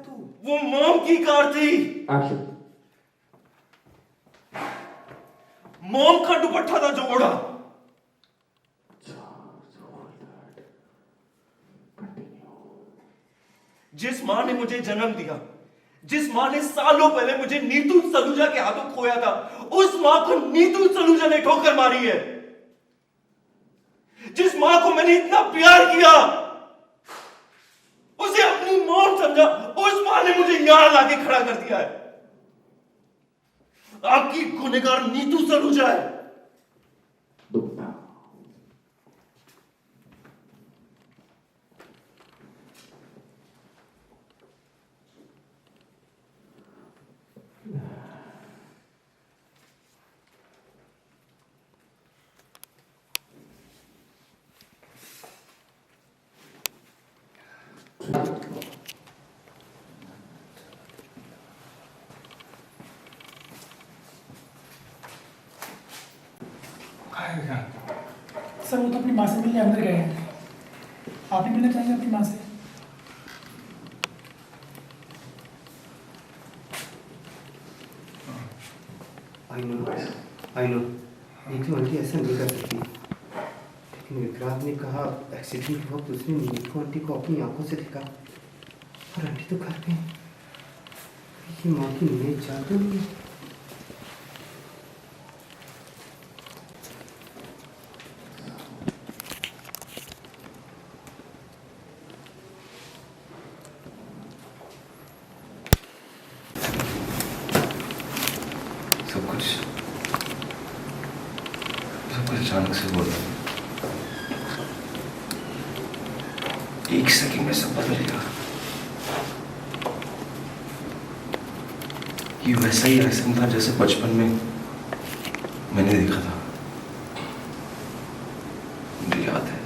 वो मॉम की कार थी। मॉम का दुपट्टा था जो उड़ा। जिस मां ने मुझे जन्म दिया, जिस मां ने सालों पहले मुझे नीतू सलूजा के हाथों खोया था, उस मां को नीतू सलूजा ने ठोकर मारी है। जिस मां को मैंने इतना प्यार किया, उसे अपनी मौत समझा, उस मां ने मुझे यहां लाके खड़ा कर दिया है। आपकी गुनहगार नीतू सलूजा है। सर वो तो अपनी माँ से मिलने अंदर गए हैं। आप भी मिलना चाहेंगे अपनी माँ से? आई नो नीतू आंटी ऐसा नहीं कर सकती, लेकिन विक्रांत ने कहा एक्सीडेंट के वक्त उसने नीतू आंटी को अपनी आंखों से देखा, और आंटी तो घर पे हैं। ये माँ की नींद चाह तो नहीं है। सब कुछ अचानक से बोल रहा। एक सेकंड में सब बदल गया। ये वैसा ही एहसान था जैसे बचपन में मैंने देखा था। मुझे याद है,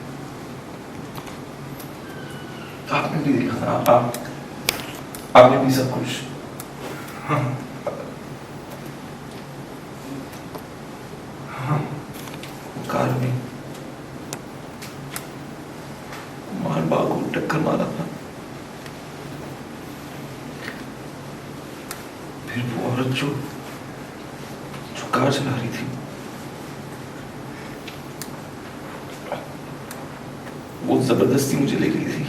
आपने भी देखा था। आपने भी सब कुछ। हाँ, कार में मार बाग को टक्कर मारा था। फिर वो औरत जो कार चला रही थी, वो जबरदस्ती मुझे ले गई थी।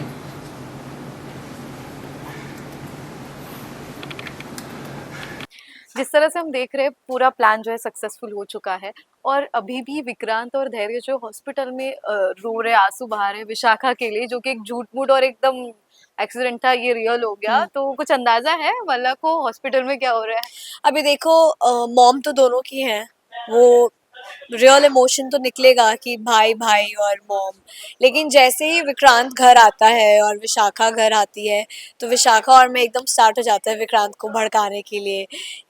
जिस तरह से हम देख रहे हैं पूरा प्लान जो है सक्सेसफुल हो चुका है, और अभी भी विक्रांत और धैर्य जो हॉस्पिटल में रो रहे, आंसू बहा रहे विशाखा के लिए, जो कि एक झूठ मूठ और एकदम एक्सीडेंट था, ये रियल हो गया। तो कुछ अंदाजा है वाला को हॉस्पिटल में क्या हो रहा है? अभी देखो, मॉम तो दोनों की है, वो रियल इमोशन तो निकलेगा कि भाई भाई और मॉम। लेकिन जैसे ही विक्रांत घर आता है और विशाखा घर आती है, तो विशाखा और मैं एकदम स्टार्ट हो जाता है विक्रांत को भड़काने के लिए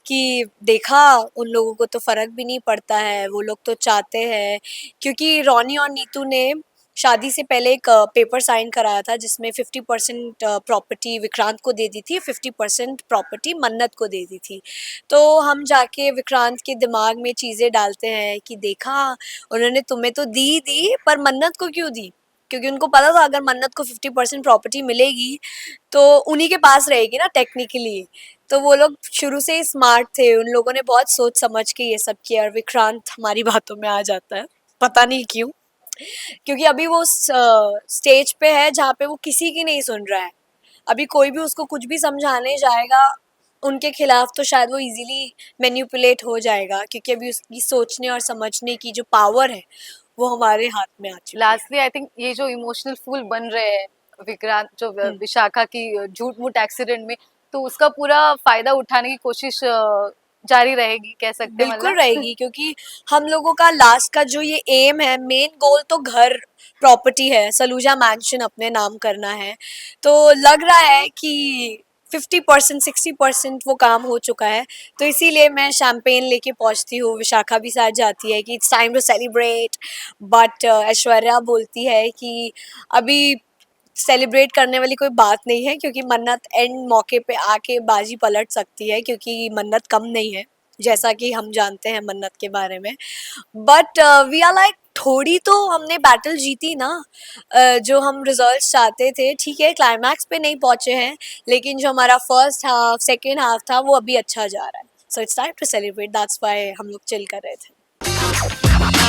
कि देखा, उन लोगों को तो फर्क भी नहीं पड़ता है, वो लोग तो चाहते हैं। क्योंकि रोनी और नीतू ने शादी से पहले एक पेपर साइन कराया था जिसमें 50% प्रॉपर्टी विक्रांत को दे दी थी, 50% प्रॉपर्टी मन्नत को दे दी थी। तो हम जाके विक्रांत के दिमाग में चीज़ें डालते हैं कि देखा, उन्होंने तुम्हें तो दी पर मन्नत को क्यों दी? क्योंकि उनको पता था अगर मन्नत को 50% प्रॉपर्टी मिलेगी तो उन्हीं के पास रहेगी ना टेक्निकली। तो वो लोग शुरू से ही स्मार्ट थे, उन लोगों ने बहुत सोच समझ के ये सब किया, और विक्रांत हमारी बातों में आ जाता है, पता नहीं क्यों। क्योंकि अभी वो स्टेज पे है जहाँ पे वो किसी की नहीं सुन रहा है। अभी कोई भी उसको कुछ भी समझाने जाएगा उनके खिलाफ तो शायद वो इजीली मैनिपुलेट हो जाएगा, क्योंकि अभी उसकी सोचने और समझने की जो पावर है वो हमारे हाथ में आ चुकी है। लास्टली आई थिंक ये जो इमोशनल फूल बन रहे हैं विक्रांत जो विशाखा की झूठ मूठ एक्सीडेंट में, तो उसका पूरा फायदा उठाने की कोशिश जारी रहेगी, कह सकते हैं बिल्कुल मतलब। रहेगी, क्योंकि हम लोगों का लास्ट का जो ये एम है, मेन गोल तो घर प्रॉपर्टी है, सलूजा मैंशन अपने नाम करना है। तो लग रहा है कि 50% 60% वो काम हो चुका है। तो इसीलिए मैं शैम्पेन लेके पहुंचती हूँ, विशाखा भी साथ जाती है कि it's time to celebrate. But Aishwarya बोलती है कि अभी सेलिब्रेट करने वाली कोई बात नहीं है, क्योंकि मन्नत एंड मौके पे आके बाजी पलट सकती है, क्योंकि मन्नत कम नहीं है, जैसा कि हम जानते हैं मन्नत के बारे में। बट वी आर लाइक थोड़ी तो हमने बैटल जीती ना। जो हम रिजल्ट्स चाहते थे, ठीक है क्लाइमैक्स पे नहीं पहुंचे हैं, लेकिन जो हमारा फर्स्ट हाफ सेकेंड हाफ था वो अभी अच्छा जा रहा है, so it's time to celebrate, that's why हम लोग चिल कर रहे थे।